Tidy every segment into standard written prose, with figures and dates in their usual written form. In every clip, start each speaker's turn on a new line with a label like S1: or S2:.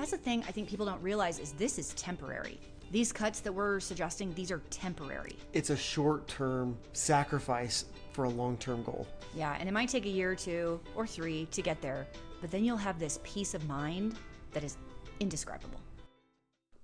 S1: that's the thing I think people don't realize is this is temporary. These cuts that we're suggesting, these are temporary.
S2: It's a short-term sacrifice for a long-term goal.
S1: Yeah, and it might take a year or 2 or 3 to get there, but then you'll have this peace of mind that is indescribable.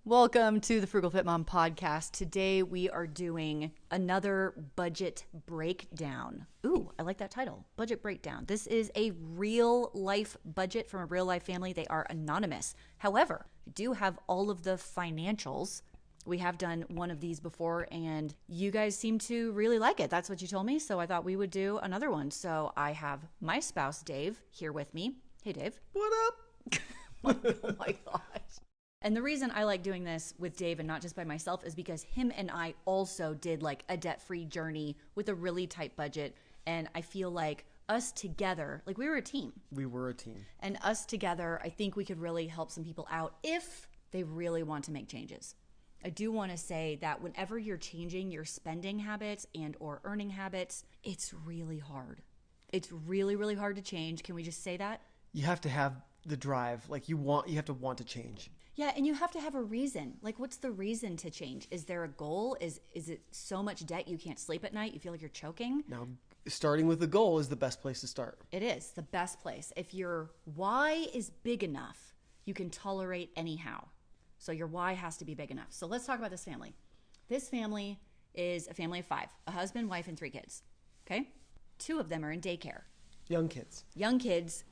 S1: Welcome to the Frugal Fit Mom podcast. Today we are doing another budget breakdown. Ooh, I like that title, budget breakdown. This is a real life budget from a real life family. They are anonymous. However, we do have all of the financials. We have done one of these before and you guys seem to really like it. That's what you told me. So I thought we would do another one. So I have my spouse, Dave, here with me. Hey, Dave.
S2: What up?
S1: Oh my gosh. And the reason I like doing this with Dave and not just by myself is because him and I also did like a debt-free journey with a really tight budget. And I feel like us together, like we were a team.
S2: We were a team.
S1: And us together, I think we could really help some people out if they really want to make changes. I do want to say that whenever you're changing your spending habits and or earning habits, it's really hard. It's really, really hard to change. Can we just say that?
S2: You have to have the drive. Like you have to want to change.
S1: Yeah, and you have to have a reason. Like, what's the reason to change? Is there a goal? Is it so much debt you can't sleep at night? You feel like you're choking?
S2: Now, starting with the goal is the best place to start.
S1: It is the best place. If your why is big enough, you can tolerate anyhow. So your why has to be big enough. So let's talk about this family. This family is a family of 5, a husband, wife, and 3 kids. Okay? 2 of them are in daycare.
S2: Young kids.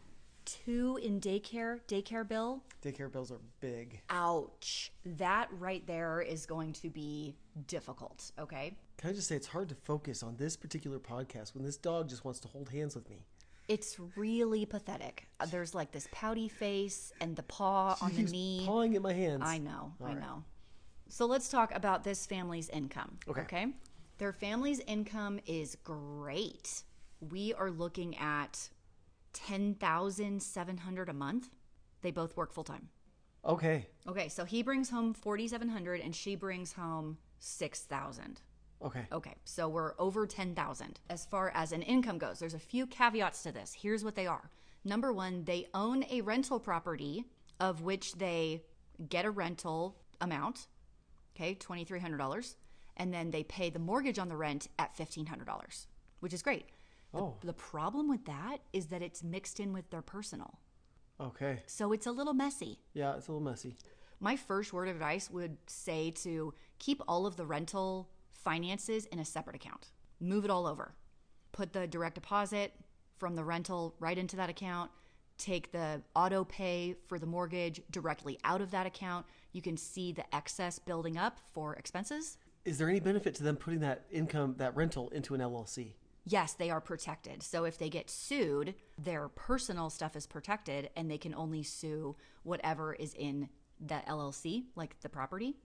S1: 2 in daycare bill.
S2: Daycare bills are big.
S1: Ouch. That right there is going to be difficult, okay?
S2: Can I just say it's hard to focus on this particular podcast when this dog just wants to hold hands with me.
S1: It's really pathetic. There's like this pouty face and the paw on the knee.
S2: Pawing at my hands.
S1: I know. So let's talk about this family's income, okay? Their family's income is great. We are looking at $10,700 a month. They both work full time.
S2: Okay,
S1: so he brings home $4,700 and she brings home $6,000. Okay, so we're over $10,000 as far as an income goes. There's a few caveats to this. Here's what they are. Number 1, they own a rental property of which they get a rental amount, okay, $2,300, and then they pay the mortgage on the rent at $1,500, which is great. The problem with that is that it's mixed in with their personal.
S2: Okay.
S1: So it's a little messy.
S2: Yeah, it's a little messy.
S1: My first word of advice would say to keep all of the rental finances in a separate account. Move it all over. Put the direct deposit from the rental right into that account. Take the auto pay for the mortgage directly out of that account. You can see the excess building up for expenses.
S2: Is there any benefit to them putting that income, that rental, into an LLC?
S1: Yes, they are protected. So if they get sued, their personal stuff is protected and they can only sue whatever is in that LLC, like the property.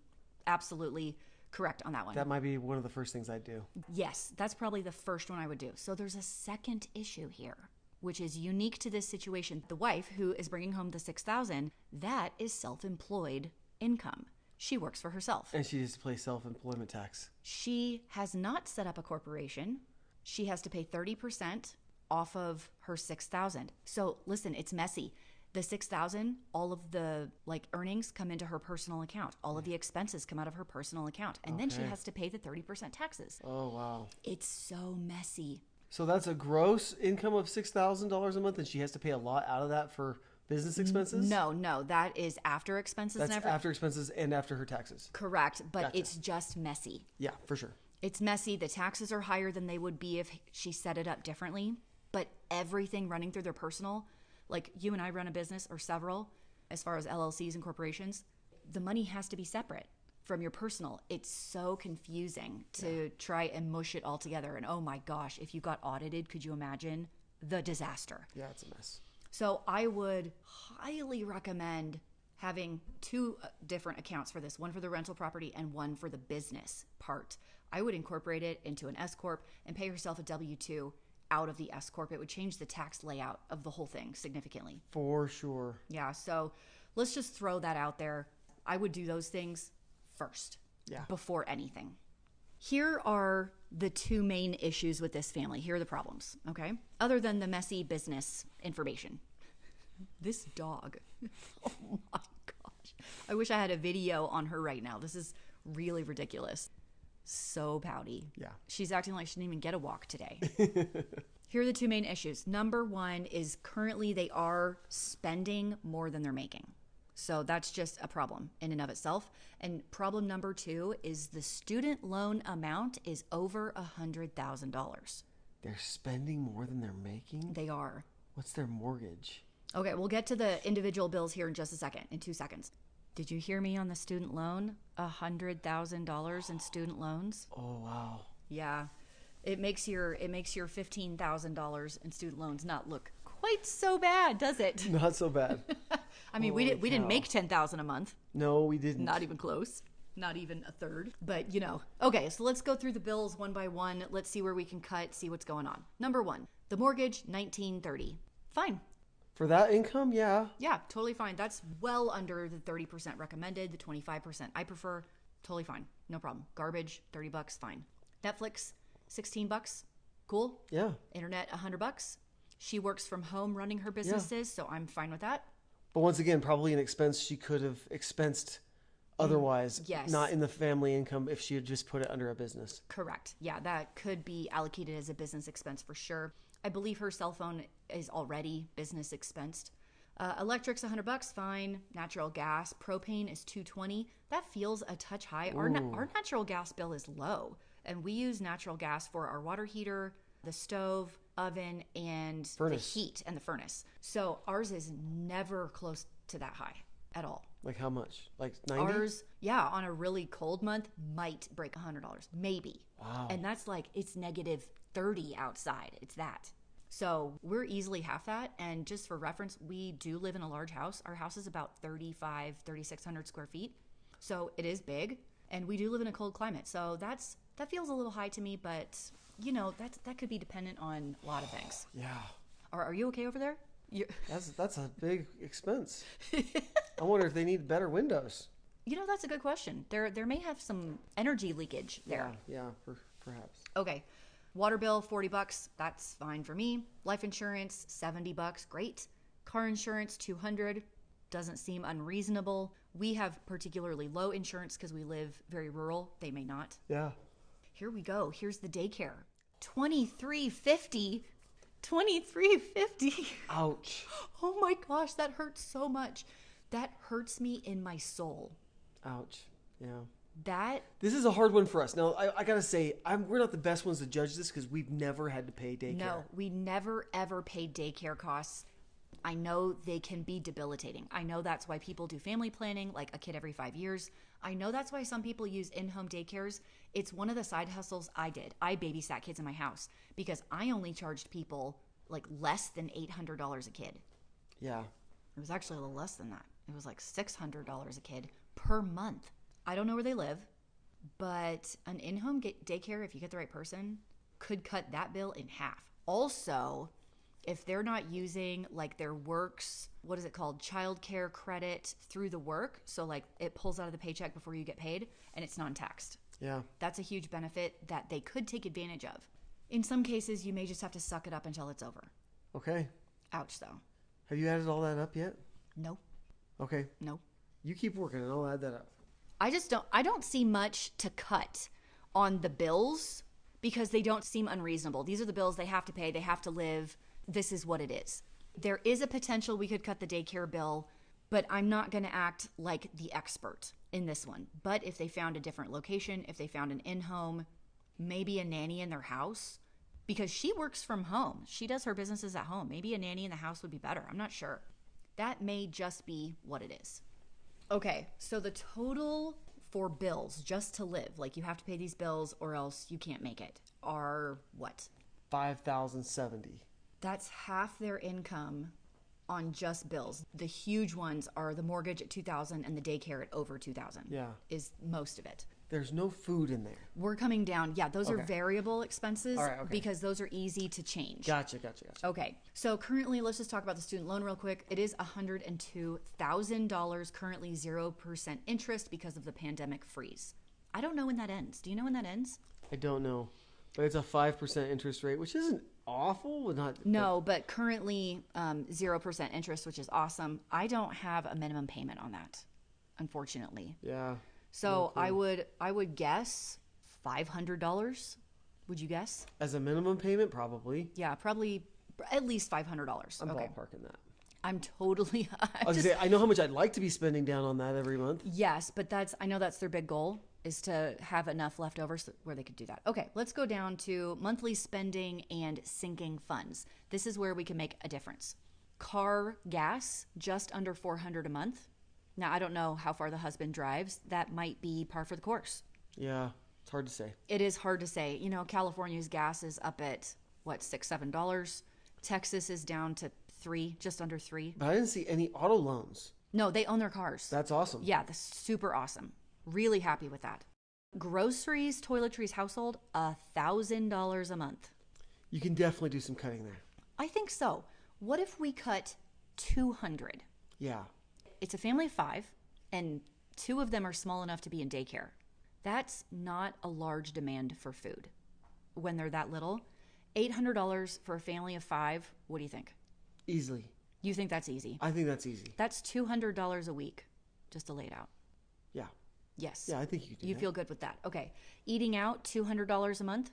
S1: Absolutely correct on that one.
S2: That might be one of the first things I'd do.
S1: Yes, that's probably the first one I would do. So there's a second issue here, which is unique to this situation. The wife who is bringing home the $6,000, that is self-employed income. She works for herself.
S2: And she has to pay self-employment tax.
S1: She has not set up a corporation. She has to pay 30% off of her $6,000. So listen, it's messy. The $6,000, all of the earnings come into her personal account. All of the expenses come out of her personal account. And then she has to pay the 30% taxes.
S2: Oh, wow.
S1: It's so messy.
S2: So that's a gross income of $6,000 a month, and she has to pay a lot out of that for business expenses?
S1: No, that is after expenses.
S2: That's after expenses and after her taxes.
S1: Correct, but
S2: Gotcha.
S1: It's just messy.
S2: Yeah, for sure.
S1: It's messy. The taxes are higher than they would be if she set it up differently. But everything running through their personal, like you and I run a business or several, as far as LLCs and corporations, the money has to be separate from your personal. It's so confusing to try and mush it all together. And oh my gosh, if you got audited, could you imagine the disaster?
S2: Yeah, it's a mess.
S1: So I would highly recommend having 2 different accounts for this, one for the rental property and one for the business part. I would incorporate it into an S-Corp and pay yourself a W-2 out of the S-Corp. It would change the tax layout of the whole thing significantly.
S2: For sure.
S1: Yeah, so let's just throw that out there. I would do those things first before anything. Here are the 2 main issues with this family. Here are the problems, okay? Other than the messy business information. This dog, oh my gosh. I wish I had a video on her right now. This is really ridiculous. So pouty.
S2: Yeah.
S1: She's acting like she didn't even get a walk today. Here are the two main issues. Number one is currently they are spending more than they're making. So that's just a problem in and of itself. And problem number two is the student loan amount is over $100,000.
S2: They're spending more than they're making?
S1: They are.
S2: What's their mortgage?
S1: Okay, we'll get to the individual bills here in just a second, in 2 seconds. Did you hear me on the student loan? $100,000 in student loans.
S2: Oh, wow.
S1: Yeah. It makes your $15,000 in student loans not look quite so bad, does it?
S2: Not so bad.
S1: I mean, we didn't make $10,000 a month.
S2: No, we didn't.
S1: Not even close. Not even a third. But, Okay, so let's go through the bills one by one. Let's see where we can cut, see what's going on. Number one, the mortgage, $1,930. Fine.
S2: For that income, yeah.
S1: Yeah, totally fine. That's well under the 30% recommended, the 25% I prefer. Totally fine. No problem. Garbage, $30, fine. Netflix, $16. Cool.
S2: Yeah.
S1: Internet, $100. She works from home running her businesses, so I'm fine with that.
S2: But once again, probably an expense she could have expensed otherwise.
S1: Yes.
S2: Not in the family income if she had just put it under a business.
S1: Correct. Yeah, that could be allocated as a business expense for sure. I believe her cell phone is already business expensed. Electric's $100, fine. Natural gas, propane is $220. That feels a touch high. Our natural gas bill is low, and we use natural gas for our water heater, the stove, oven, and
S2: furnace.
S1: The heat and the furnace. So ours is never close to that high at all.
S2: Like how much? Like 90?
S1: Ours, yeah, on a really cold month might break $100, maybe.
S2: Wow.
S1: And that's like, it's -30 outside. It's that. So we're easily half that. And just for reference, we do live in a large house. Our house is about 3,600 square feet. So it is big. And we do live in a cold climate. So that feels a little high to me, but that could be dependent on a lot of things.
S2: Yeah.
S1: Are you okay over there?
S2: That's a big expense. I wonder if they need better windows.
S1: That's a good question. There may have some energy leakage there.
S2: Yeah, perhaps.
S1: Okay. Water bill, $40. That's fine for me. Life insurance, $70. Great. Car insurance, $200. Doesn't seem unreasonable. We have particularly low insurance because we live very rural. They may not.
S2: Yeah.
S1: Here we go. Here's the daycare. $23.50. $23.50.
S2: Ouch.
S1: Oh my gosh, that hurts so much. That hurts me in my soul.
S2: Ouch. Yeah.
S1: This
S2: is a hard one for us. Now, I gotta say, we're not the best ones to judge this because we've never had to pay daycare.
S1: No, we never ever paid daycare costs. I know they can be debilitating. I know that's why people do family planning, like a kid every 5 years. I know that's why some people use in-home daycares. It's one of the side hustles I did. I babysat kids in my house because I only charged people like less than $800 a kid.
S2: Yeah.
S1: It was actually a little less than that. It was like $600 a kid per month. I don't know where they live, but an in-home daycare, if you get the right person, could cut that bill in half. Also, if they're not using like their works, what is it called? Childcare credit through the work. So like it pulls out of the paycheck before you get paid and it's non-taxed.
S2: Yeah.
S1: That's a huge benefit that they could take advantage of. In some cases, you may just have to suck it up until it's over.
S2: Okay.
S1: Ouch, though.
S2: Have you added all that up yet?
S1: No.
S2: Okay.
S1: No.
S2: You keep working and I'll add that up.
S1: I don't see much to cut on the bills because they don't seem unreasonable. These are the bills they have to pay. They have to live. This is what it is. There is a potential we could cut the daycare bill, but I'm not going to act like the expert in this one. But if they found a different location, if they found an in-home, maybe a nanny in their house, because she works from home. She does her businesses at home. Maybe a nanny in the house would be better. I'm not sure. That may just be what it is. Okay, so the total for bills just to live, like you have to pay these bills or else you can't make it, are what?
S2: $5,070.
S1: That's half their income on just bills. The huge ones are the mortgage at $2,000 and the daycare at over $2,000.
S2: Yeah.
S1: Is most of it.
S2: There's no food in there.
S1: We're coming down. Yeah, those are variable expenses because those are easy to change.
S2: Gotcha.
S1: Okay, so currently, let's just talk about the student loan real quick. It is $102,000, currently 0% interest because of the pandemic freeze. I don't know when that ends. Do you know when that ends?
S2: I don't know, but it's a 5% interest rate, which isn't awful.
S1: But currently 0% interest, which is awesome. I don't have a minimum payment on that. unfortunately.
S2: Yeah.
S1: So I would guess $500. Would you guess?
S2: As a minimum payment, probably.
S1: Yeah, probably at least $500.
S2: I'm
S1: Okay.
S2: ballparking that.
S1: I'm totally.
S2: I was gonna say, I know how much I'd like to be spending down on that every month.
S1: Yes, but I know that's their big goal, is to have enough left over where they could do that. Okay, let's go down to monthly spending and sinking funds. This is where we can make a difference. Car gas, just under $400 a month. Now, I don't know how far the husband drives. That might be par for the course.
S2: Yeah, it's hard to say.
S1: It is hard to say. You know, California's gas is up at, $6, $7? Texas is down to $3, just under $3.
S2: But I didn't see any auto loans.
S1: No, they own their cars.
S2: That's awesome.
S1: Yeah, that's super awesome. Really happy with that. Groceries, toiletries, household, $1,000 a month.
S2: You can definitely do some cutting there.
S1: I think so. What if we cut 200?
S2: Yeah.
S1: It's a family of 5, and 2 of them are small enough to be in daycare. That's not a large demand for food when they're that little. $800 for a family of 5. What do you think?
S2: Easily.
S1: You think that's easy?
S2: I think that's easy.
S1: That's $200 a week, just to lay it out.
S2: Yeah.
S1: Yes.
S2: Yeah, I think you could do
S1: You
S2: that.
S1: feel good with that. Okay. Eating out, $200 a month?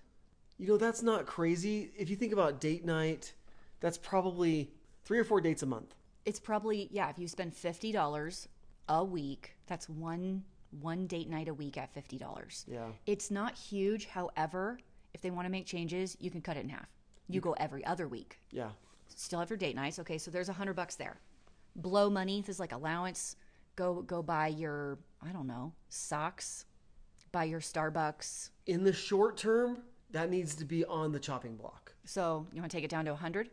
S2: You know, that's not crazy. If you think about date night, that's probably 3 or 4 dates a month.
S1: It's probably, if you spend $50 a week, that's one date night a week at $50.
S2: Yeah.
S1: It's not huge. However, if they want to make changes, you can cut it in half. You go every other week.
S2: Yeah.
S1: Still have your date nights. Okay, so there's $100 there. Blow money. This is like allowance. Go buy your, I don't know, socks. Buy your Starbucks.
S2: In the short term, that needs to be on the chopping block.
S1: So you want to take it down to 100?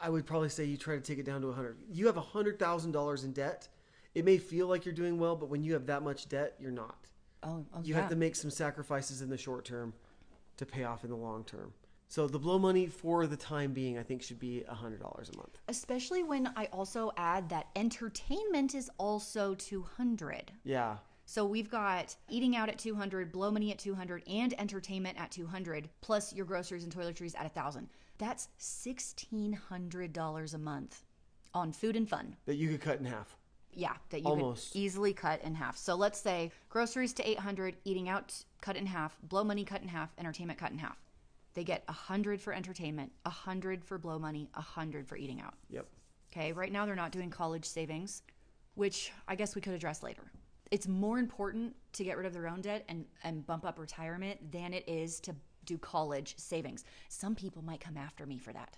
S2: I would probably say you try to take it down to 100. You have $100,000 in debt. It may feel like you're doing well, but when you have that much debt, you're not. You have to make some sacrifices in the short term to pay off in the long term. So the blow money for the time being, I think, should be $100 a month.
S1: Especially when I also add that entertainment is also $200.
S2: Yeah.
S1: So we've got eating out at $200, blow money at $200, and entertainment at $200, plus your groceries and toiletries at $1,000. That's $1,600 a month on food and fun.
S2: That you could cut in half.
S1: Yeah, that you
S2: Almost.
S1: could easily cut in half. So let's say groceries to $800, eating out cut in half, blow money cut in half, entertainment cut in half. They get $100 for entertainment, $100 for blow money, $100 for eating out.
S2: Yep.
S1: Okay, right now they're not doing college savings, which I guess we could address later. It's more important to get rid of their own debt and bump up retirement than it is to do college savings. Some people might come after me for that.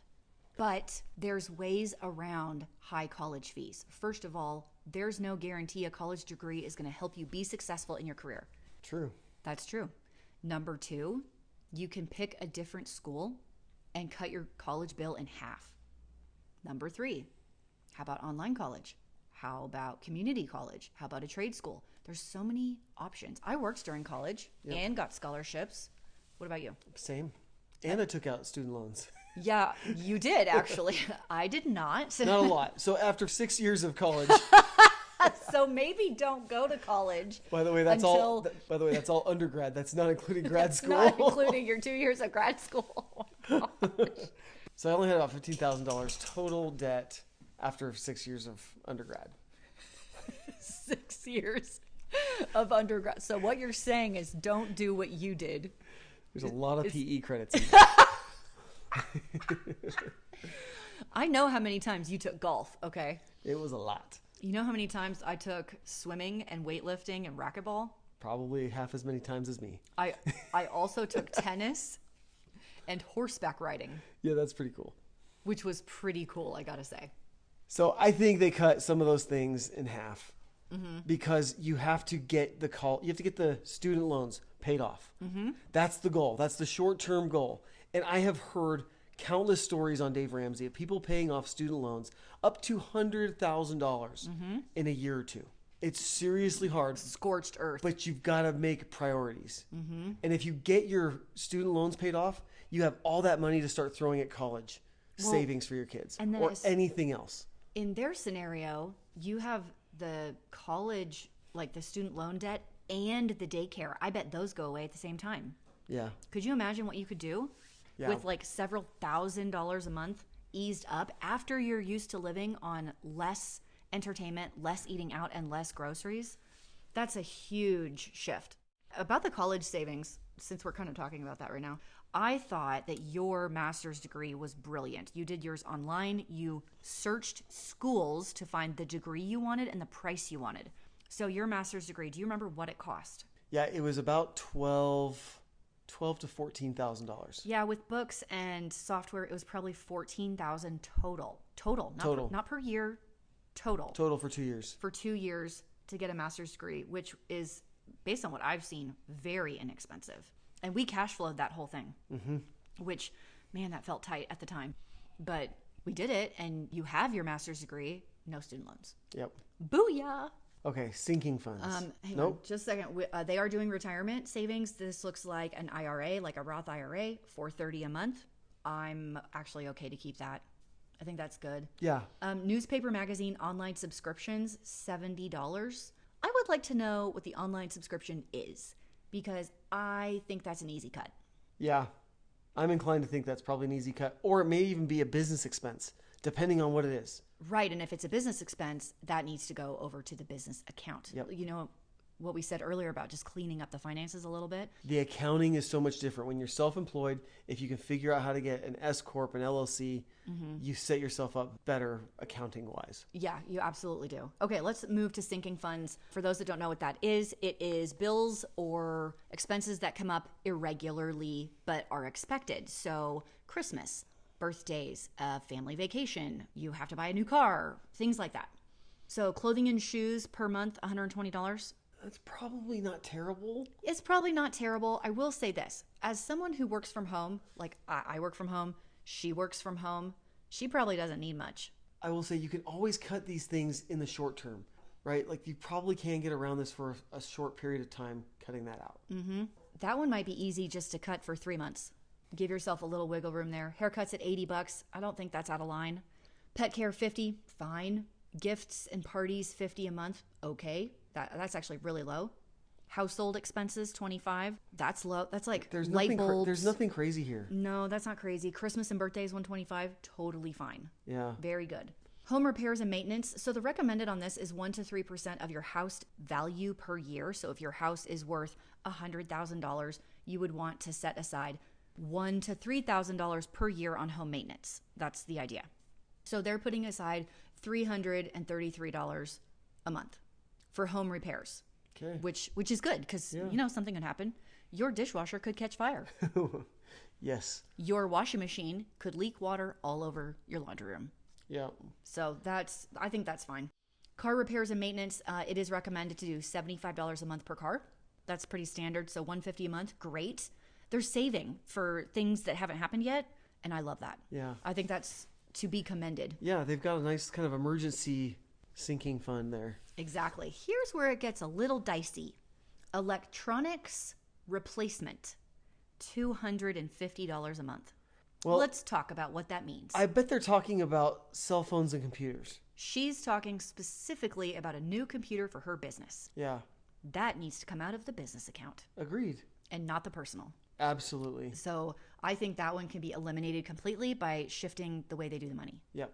S1: But there's ways around high college fees. First of all, there's no guarantee a college degree is going to help you be successful in your career.
S2: True.
S1: That's true. Number 2, you can pick a different school and cut your college bill in half. Number 3, how about online college? How about community college? How about a trade school? There's so many options. I worked during college and got scholarships. What about you?
S2: Same. And I took out student loans.
S1: Yeah, you did actually. I did not.
S2: Not a lot. So after 6 years of college.
S1: So maybe don't go to college.
S2: By the way, that's all undergrad. That's not including grad school.
S1: Not including your 2 years of grad school. Oh my gosh.
S2: So I only had about $15,000 total debt after 6 years of undergrad.
S1: 6 years of undergrad. So what you're saying is don't do what you did.
S2: There's a lot of PE credits in
S1: I know how many times you took golf, okay?
S2: It was a lot.
S1: You know how many times I took swimming and weightlifting and racquetball?
S2: Probably half as many times as me.
S1: I also took tennis and horseback riding.
S2: Yeah, that's pretty cool.
S1: Which was pretty cool, I gotta say.
S2: So I think they cut some of those things in half because you have to get the student loans paid off. Mm-hmm. That's the goal. That's the short-term goal. And I have heard countless stories on Dave Ramsey of people paying off student loans up to $100,000 in a year or two. It's seriously hard.
S1: Scorched earth.
S2: But you've got to make priorities. Mm-hmm. And if you get your student loans paid off, you have all that money to start throwing at college savings for your kids or anything else.
S1: In their scenario, you have the college, like the student loan debt and the daycare. I bet those go away at the same time.
S2: Yeah.
S1: Could you imagine what you could do with like several $1,000s a month eased up after you're used to living on less entertainment, less eating out, and less groceries? That's a huge shift. About the college savings, since we're kind of talking about that right now, I thought that your master's degree was brilliant. You did yours online. You searched schools to find the degree you wanted and the price you wanted. So your master's degree, do you remember what it cost?
S2: Yeah, it was about $12 to $14,000.
S1: Yeah, with books and software, it was probably $14,000 total.
S2: Total.
S1: Not per year, total.
S2: Total for 2 years.
S1: For 2 years to get a master's degree, which is, based on what I've seen, very inexpensive. And we cash flowed that whole thing, which, man, that felt tight at the time. But we did it, and you have your master's degree, no student loans.
S2: Yep.
S1: Booyah!
S2: Okay, sinking funds.
S1: Hang on just a second. They are doing retirement savings. This looks like an IRA, like a Roth IRA, $430 a month. I'm actually okay to keep that. I think that's good.
S2: Yeah.
S1: Newspaper, magazine, online subscriptions, $70. I would like to know what the online subscription is, because I think that's an easy cut.
S2: Yeah. I'm inclined to think that's probably an easy cut, or it may even be a business expense, depending on what it is.
S1: Right, and if it's a business expense, that needs to go over to the business account.
S2: Yep.
S1: You know what we said earlier about just cleaning up the finances a little bit?
S2: The accounting is so much different. When you're self-employed, if you can figure out how to get an S Corp, an LLC, you set yourself up better accounting-wise.
S1: Yeah, you absolutely do. Okay, let's move to sinking funds. For those that don't know what that is, it is bills or expenses that come up irregularly but are expected. So Christmas, birthdays, a family vacation, you have to buy a new car, things like that. So clothing and shoes per month, $120.
S2: That's probably not terrible.
S1: It's probably not terrible. I will say this. As someone who works from home, like I work from home, she works from home, she probably doesn't need much.
S2: I will say you can always cut these things in the short term, right? Like you probably can get around this for a short period of time, cutting that out.
S1: That one might be easy just to cut for 3 months. Give yourself a little wiggle room there. Haircuts at $80. I don't think that's out of line. Pet care, $50. Fine. Gifts and parties, $50 a month. Okay. That's actually really low. Household expenses, $25. That's low. That's like light bulbs.
S2: There's nothing crazy here.
S1: No, that's not crazy. Christmas and birthdays, $125. Totally fine.
S2: Yeah.
S1: Very good. Home repairs and maintenance. So the recommended on this is 1 to 3% of your house value per year. So if your house is worth $100,000, you would want to set aside $1,000 to $3,000 per year on home maintenance. That's the idea. So they're putting aside $333 a month for home repairs,
S2: Okay.
S1: which is good because, something could happen. Your dishwasher could catch fire.
S2: Yes.
S1: Your washing machine could leak water all over your laundry room.
S2: Yeah.
S1: So I think that's fine. Car repairs and maintenance, it is recommended to do $75 a month per car. That's pretty standard. So $150 a month, great. They're saving for things that haven't happened yet, and I love that.
S2: Yeah.
S1: I think that's to be commended.
S2: Yeah, they've got a nice kind of emergency sinking fund there.
S1: Exactly. Here's where it gets a little dicey. Electronics replacement, $250 a month.
S2: Well,
S1: let's talk about what that means.
S2: I bet they're talking about cell phones and computers.
S1: She's talking specifically about a new computer for her business.
S2: Yeah.
S1: That needs to come out of the business account.
S2: Agreed.
S1: And not the personal.
S2: Absolutely.
S1: So I think that one can be eliminated completely by shifting the way they do the money.
S2: Yep.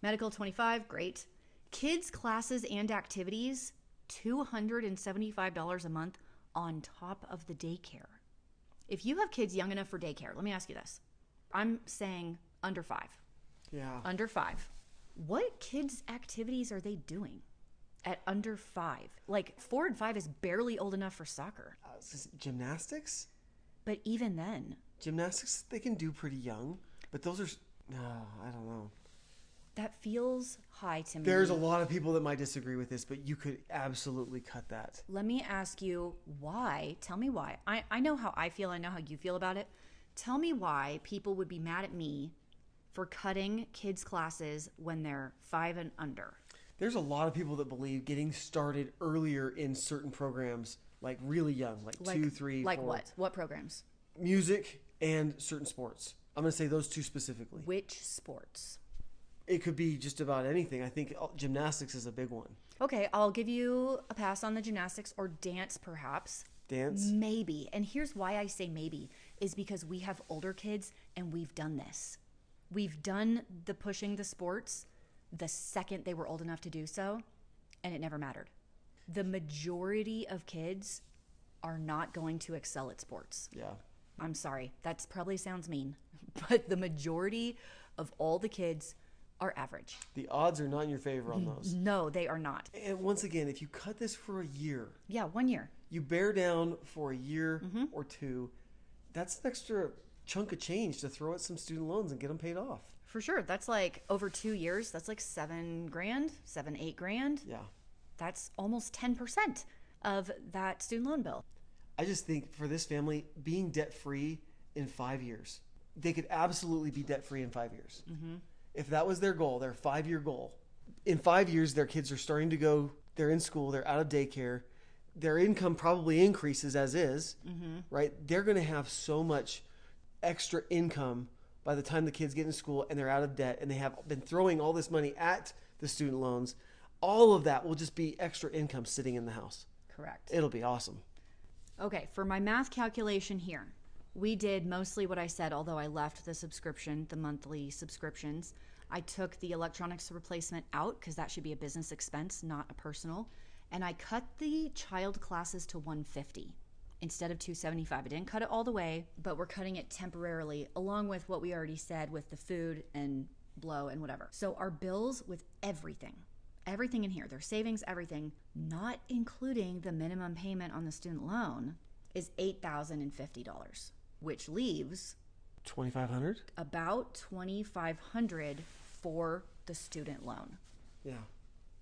S1: Medical, $25, great. Kids, classes, and activities, $275 a month on top of the daycare. If you have kids young enough for daycare, let me ask you this. I'm saying under 5.
S2: Yeah.
S1: Under 5. What kids' activities are they doing at under 5? Like 4 and 5 is barely old enough for soccer.
S2: Gymnastics?
S1: But even then.
S2: Gymnastics, they can do pretty young. But those are, I don't know.
S1: That feels high to me.
S2: There's a lot of people that might disagree with this, but you could absolutely cut that.
S1: Let me ask you why. Tell me why. I know how I feel. I know how you feel about it. Tell me why people would be mad at me for cutting kids' classes when they're 5 and under.
S2: There's a lot of people that believe getting started earlier in certain programs, like really young, like 2, 3, 4.
S1: Like what? What programs?
S2: Music and certain sports. I'm going to say those two specifically.
S1: Which sports?
S2: It could be just about anything. I think gymnastics is a big one.
S1: Okay, I'll give you a pass on the gymnastics or dance perhaps.
S2: Dance?
S1: Maybe. And here's why I say maybe is because we have older kids and we've done this. We've done the pushing the sports the second they were old enough to do so, and it never mattered. The majority of kids are not going to excel at sports.
S2: Yeah.
S1: I'm sorry. That probably sounds mean, but the majority of all the kids are average.
S2: The odds are not in your favor on those.
S1: No, they are not.
S2: And once again, if you cut this for a year,
S1: Yeah, 1 year.
S2: you bear down for a year or two, that's an extra chunk of change to throw at some student loans and get them paid off.
S1: For sure. That's like over 2 years. That's like $7,000, $8,000.
S2: Yeah.
S1: That's almost 10% of that student loan bill.
S2: I just think for this family, being debt-free in 5 years, they could absolutely be debt-free in 5 years. If that was their goal, their 5-year goal, in 5 years, their kids are starting to go, they're in school, they're out of daycare, their income probably increases as is, right? They're going to have so much extra income by the time the kids get in school and they're out of debt and they have been throwing all this money at the student loans. All of that will just be extra income sitting in the house.
S1: Correct.
S2: It'll be awesome.
S1: Okay, for my math calculation here, we did mostly what I said, although I left the subscription, the monthly subscriptions. I took the electronics replacement out because that should be a business expense, not a personal. And I cut the child classes to $150 instead of $275. I didn't cut it all the way, but we're cutting it temporarily, along with what we already said with the food and blow and whatever. So our bills with everything in here, their savings, everything, not including the minimum payment on the student loan, is $8,050, which leaves
S2: $2,500?
S1: about $2,500 for the student loan.
S2: Yeah.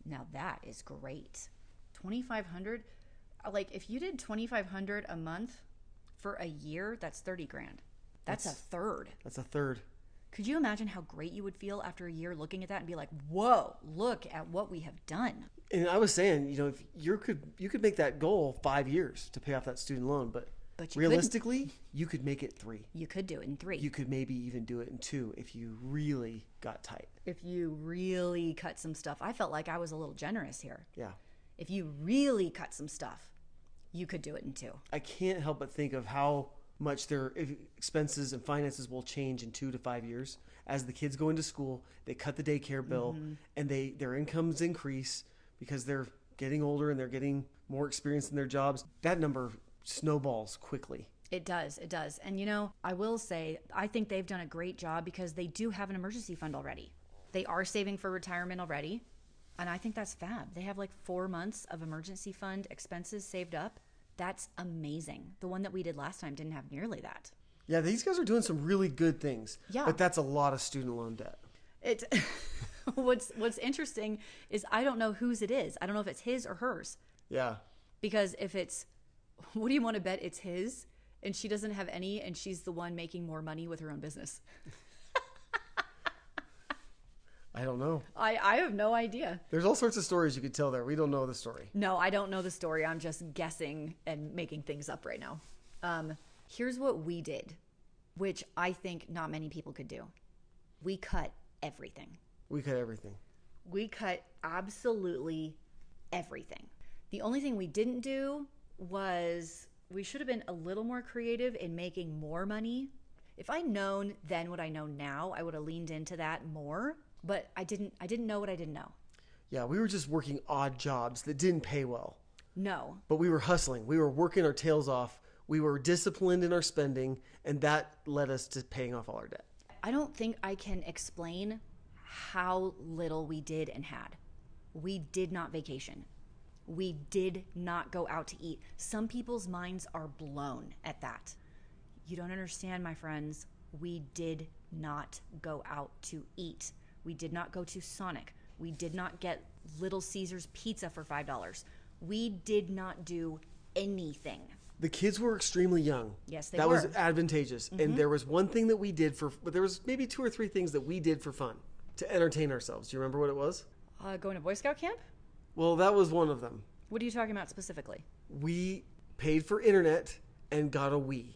S1: Now that is great. $2,500, like if you did $2,500 a month for a year, that's $30,000. That's a third.
S2: That's a third.
S1: Could you imagine how great you would feel after a year looking at that and be like, whoa, look at what we have done?
S2: And I was saying, if you could make that goal 5 years to pay off that student loan, but
S1: you
S2: realistically, you could make it 3.
S1: You could do it in 3.
S2: You could maybe even do it in 2 if you really got tight.
S1: If you really cut some stuff. I felt like I was a little generous here.
S2: Yeah.
S1: If you really cut some stuff, you could do it in 2.
S2: I can't help but think of how much their expenses and finances will change in 2 to 5 years. As the kids go into school, they cut the daycare bill, and their incomes increase because they're getting older and they're getting more experience in their jobs. That number snowballs quickly.
S1: It does. And I will say, I think they've done a great job because they do have an emergency fund already. They are saving for retirement already. And I think that's fab. They have like 4 months of emergency fund expenses saved up. That's amazing. The one that we did last time didn't have nearly that.
S2: Yeah, these guys are doing some really good things.
S1: Yeah.
S2: But that's a lot of student loan debt.
S1: What's interesting is I don't know whose it is. I don't know if it's his or hers.
S2: Yeah.
S1: Because if it's, what do you want to bet it's his and she doesn't have any and she's the one making more money with her own business?
S2: I don't know.
S1: I have no idea.
S2: There's all sorts of stories you could tell there. We don't know the story.
S1: No, I don't know the story. I'm just guessing and making things up right now. Here's what we did, which I think not many people could do. We cut everything.
S2: We cut everything.
S1: We cut absolutely everything. The only thing we didn't do was we should have been a little more creative in making more money. If I'd known then what I know now, I would have leaned into that more. But I didn't know what I didn't know.
S2: Yeah, we were just working odd jobs that didn't pay well.
S1: No.
S2: But we were hustling. We were working our tails off. We were disciplined in our spending, and that led us to paying off all our debt.
S1: I don't think I can explain how little we did and had. We did not vacation. We did not go out to eat. Some people's minds are blown at that. You don't understand, my friends. We did not go out to eat. We did not go to Sonic. We did not get Little Caesars pizza for $5. We did not do anything.
S2: The kids were extremely young.
S1: Yes, they
S2: were. That was advantageous. And there was one thing that we did but there was maybe 2 or 3 things that we did for fun to entertain ourselves. Do you remember what it was?
S1: Going to Boy Scout camp?
S2: Well, that was one of them.
S1: What are you talking about specifically?
S2: We paid for internet and got a Wii.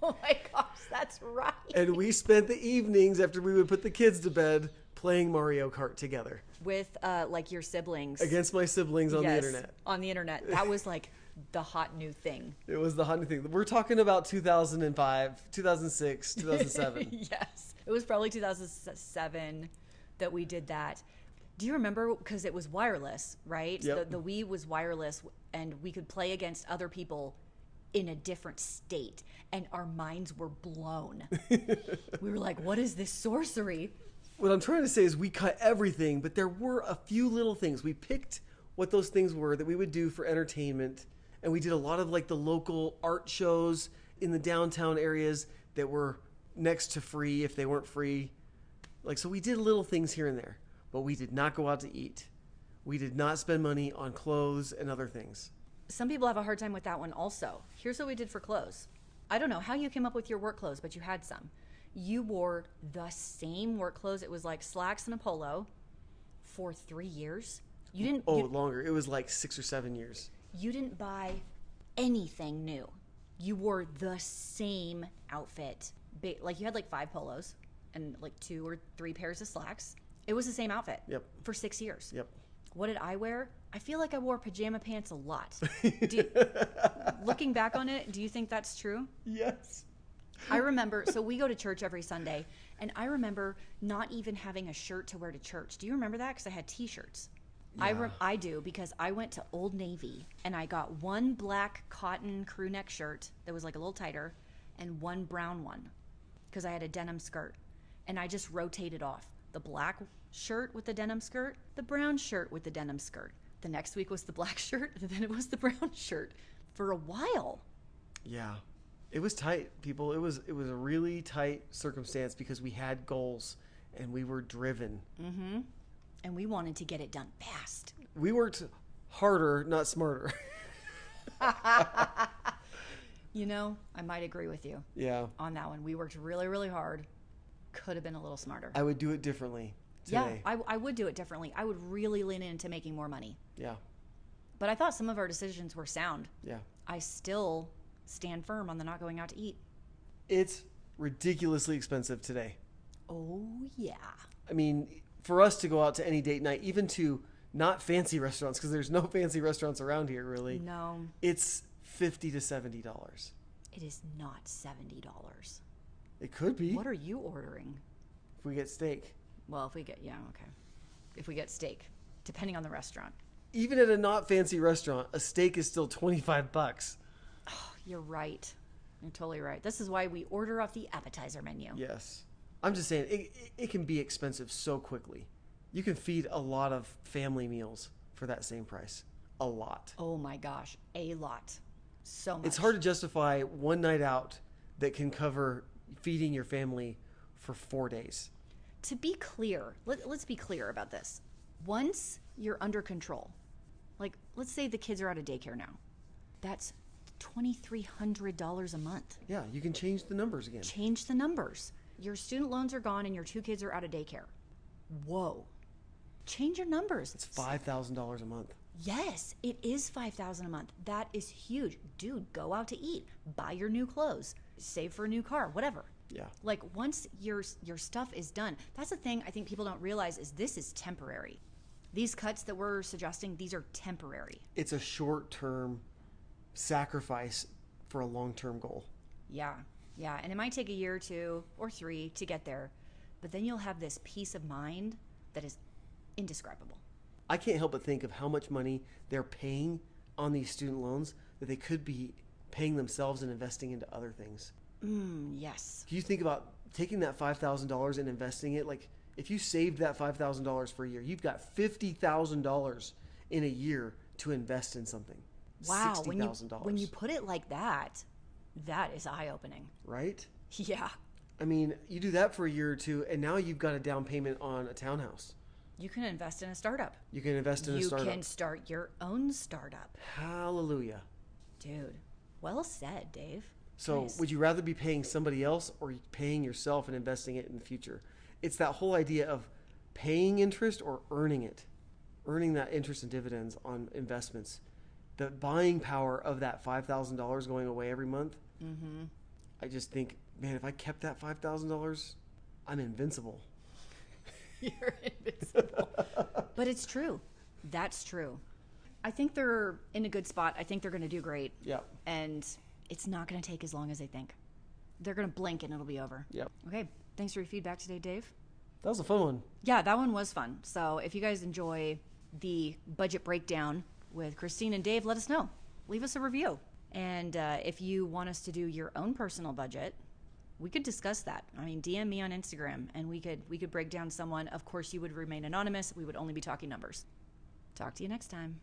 S1: Oh my gosh, that's right.
S2: And we spent the evenings after we would put the kids to bed playing Mario Kart together.
S1: With like your siblings.
S2: Against my siblings on the internet.
S1: On the internet. That was like the hot new thing.
S2: It was the hot new thing. We're talking about 2005, 2006, 2007.
S1: Yes. It was probably 2007 that we did that. Do you remember? Because it was wireless, right?
S2: Yep.
S1: The Wii was wireless, and we could play against other people in a different state, and our minds were blown. We were like, what is this sorcery?
S2: What I'm trying to say is we cut everything, but there were a few little things. We picked what those things were that we would do for entertainment, and we did a lot of like the local art shows in the downtown areas that were next to free if they weren't free. Like, so we did little things here and there, but we did not go out to eat. We did not spend money on clothes and other things.
S1: Some people have a hard time with that one also. Here's what we did for clothes. I don't know how you came up with your work clothes, but you had some. You wore the same work clothes. It was like slacks and a polo for 3 years. You didn't.
S2: Oh, longer. It was like 6 or 7 years.
S1: You didn't buy anything new. You wore the same outfit. Like you had like 5 polos and like 2 or 3 pairs of slacks. It was the same outfit.
S2: Yep.
S1: For 6 years.
S2: Yep.
S1: What did I wear? I feel like I wore pajama pants a lot. Looking back on it, do you think that's true?
S2: Yes.
S1: I remember, so we go to church every Sunday, and I remember not even having a shirt to wear to church. Do you remember that? Because I had T-shirts.
S2: Yeah.
S1: I do, because I went to Old Navy, and I got one black cotton crew neck shirt that was like a little tighter, and one brown one, because I had a denim skirt. And I just rotated off. The black shirt with the denim skirt, the brown shirt with the denim skirt. The next week was the black shirt, and then it was the brown shirt for a while.
S2: Yeah. It was tight, people. It was a really tight circumstance because we had goals and we were driven.
S1: Mm-hmm. And we wanted to get it done fast.
S2: We worked harder, not smarter.
S1: You know, I might agree with you.
S2: Yeah.
S1: On that one. We worked really, really hard. Could have been a little smarter.
S2: I would do it differently today.
S1: Yeah, I would do it differently. I would really lean into making more money.
S2: Yeah.
S1: But I thought some of our decisions were sound.
S2: Yeah.
S1: I still stand firm on the not going out to eat.
S2: It's ridiculously expensive today.
S1: Oh, yeah.
S2: I mean, for us to go out to any date night, even to not fancy restaurants, because there's no fancy restaurants around here, really.
S1: No.
S2: It's $50 to $70.
S1: It is not $70.
S2: It could be.
S1: What are you ordering?
S2: If we get steak.
S1: Well, if we get, yeah, okay. If we get steak, depending on the restaurant.
S2: Even at a not fancy restaurant, a steak is still $25.
S1: Oh, you're right. You're totally right. This is why we order off the appetizer menu.
S2: Yes. I'm just saying, it can be expensive so quickly. You can feed a lot of family meals for that same price. A lot.
S1: Oh my gosh, a lot. So much.
S2: It's hard to justify one night out that can cover feeding your family for 4 days.
S1: To be clear, let's be clear about this. Once you're under control, like let's say the kids are out of daycare now, that's $2,300 a month.
S2: Yeah, you can change the numbers again.
S1: Change the numbers. Your student loans are gone and your 2 kids are out of daycare. Whoa. Change your numbers.
S2: It's $5,000 a month.
S1: Yes, it is $5,000 a month. That is huge. Dude, go out to eat. Buy your new clothes. Save for a new car, whatever.
S2: Yeah.
S1: Like once your stuff is done, that's the thing I think people don't realize is this is temporary. These cuts that we're suggesting, these are temporary.
S2: It's a short-term sacrifice for a long-term goal.
S1: Yeah. Yeah. And it might take a year or 2 or 3 to get there, but then you'll have this peace of mind that is indescribable.
S2: I can't help but think of how much money they're paying on these student loans that they could be paying themselves and investing into other things.
S1: Yes.
S2: If you think about taking that $5,000 and investing it, like if you saved that $5,000 for a year, you've got $50,000 in a year to invest in something.
S1: Wow.
S2: $60,000.
S1: When you put it like that, that is eye-opening.
S2: Right?
S1: Yeah.
S2: I mean, you do that for a year or 2, and now you've got a down payment on a townhouse.
S1: You can invest in a startup.
S2: You can invest in a startup.
S1: You can start your own startup.
S2: Hallelujah.
S1: Dude, well said, Dave.
S2: So
S1: Nice.
S2: Would you rather be paying somebody else or paying yourself and investing it in the future? It's that whole idea of paying interest or earning it. Earning that interest and dividends on investments. The buying power of that $5,000 going away every month. Mm-hmm. I just think, man, if I kept that $5,000, I'm invincible.
S1: You're invincible. But it's true. That's true. I think they're in a good spot. I think they're going to do great.
S2: Yeah.
S1: And it's not going to take as long as they think. They're going to blink and it'll be over.
S2: Yep.
S1: Okay. Thanks for your feedback today, Dave.
S2: That was a fun one.
S1: Yeah, that one was fun. So if you guys enjoy the budget breakdown with Christine and Dave, let us know. Leave us a review. And if you want us to do your own personal budget, we could discuss that. I mean, DM me on Instagram and we could break down someone. Of course, you would remain anonymous. We would only be talking numbers. Talk to you next time.